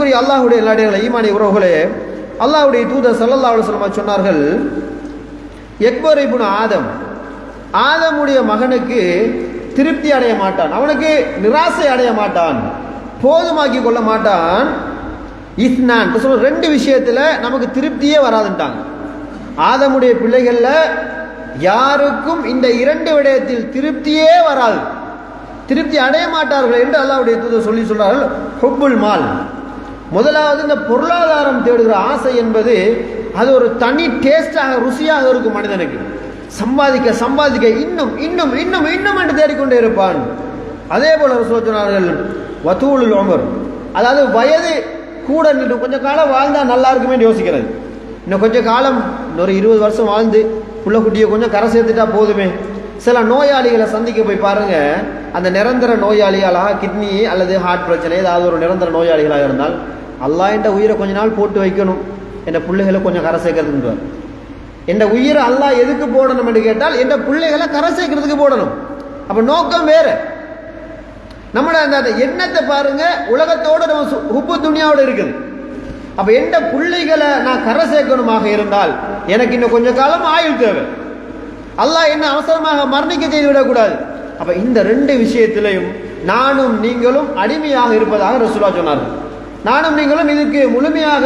அன்புக்குரிய அல்லாஹ்வுடைய நல்லடியார்களே, ஈமானிய உறவுகளே, அல்லாஹ்வுடைய தூதர் ஸல்லல்லாஹு அலைஹி வஸல்லம் சொன்னார்கள், எக்பர் இப்னு ஆதம், ஆதமுடைய மகனுக்கு திருப்தி அடைய மாட்டான், அவனுக்கு நிராசை அடைய மாட்டான், போதுமாக்கி கொள்ள மாட்டான். இஸ்னான் சொல்ற ரெண்டு விஷயத்துல நமக்கு திருப்தியே வராதுட்டாங்க. ஆதமுடைய பிள்ளைகள்ல யாருக்கும் இந்த இரண்டு விடயத்தில் திருப்தியே வராது, திருப்தி அடைய மாட்டார்கள் என்று அல்லாஹ்வுடைய தூதர் சொல்லி சொல்றார்கள். ஹுப்புல் மால், முதலாவது இந்த பொருளாதாரம் தேடுகிற ஆசை என்பது அது ஒரு தனி டேஸ்டாக ருசியாக இருக்கும் மனிதனுக்கு. சம்பாதிக்க சம்பாதிக்க இன்னும் இன்னும் இன்னும் இன்னும் என்று தேடிக்கொண்டே இருப்பான். அதே போல ரசூல் சொன்னார்கள், வதூலுல் உமர், அதாவது வயது கூட நின்று கொஞ்ச காலம் வாழ்ந்தா நல்லா இருக்குமே யோசிக்கிறது. இன்னும் கொஞ்சம் காலம், ஒரு 20 வருஷம் வாழ்ந்து புள்ள குட்டியை கொஞ்சம் கரை சேர்த்துட்டா போதுமே. சில நோயாளிகளை சந்திக்க போய் பாருங்க, அந்த நிரந்தர நோயாளிகளாக கிட்னி அல்லது ஹார்ட் பிரச்சனை ஏதாவது ஒரு நிரந்தர நோயாளிகளாக இருந்தால், அல்லாஹ் என்ற உயிரை கொஞ்ச நாள் போட்டு வைக்கணும், என் பிள்ளைகளை கொஞ்சம் கரை சேர்க்கறதுக்கு. என் உயிரை அல்லாஹ் எதுக்கு போடணும் என்று கேட்டால், என் பிள்ளைகளை கரை சேர்க்கறதுக்கு போடணும். அப்ப நோக்கம் வேற. நம்மளோட அந்த எண்ணத்தை பாருங்க, உலகத்தோடு நம்ம ஹுப்பு துனியாவோட இருக்குது. அப்ப எந்த பிள்ளைகளை நான் கரை சேர்க்கணுமாக இருந்தால் எனக்கு இன்னும் கொஞ்ச காலம் ஆயுள் தேவை. அல்லாஹ் என்ன அவசரமாக மரணிக்க செய்து விடக்கூடாது. அப்ப இந்த ரெண்டு விஷயத்திலையும் நானும் நீங்களும் அடிமையாக இருப்பதாக ரசூலுல்லாஹ் சொன்னார்கள். நானும் நீங்களும் இதுக்கு முழுமையாக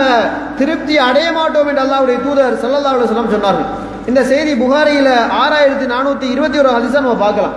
திருப்தி அடைய மாட்டோம் என்று அல்லாஹ்வுடைய தூதர் ஸல்லல்லாஹு அலைஹி வஸல்லம் சொன்னார்கள். இந்த செய்தி புகாரியில 6421 ஹதீஸா நம்ம பார்க்கலாம்.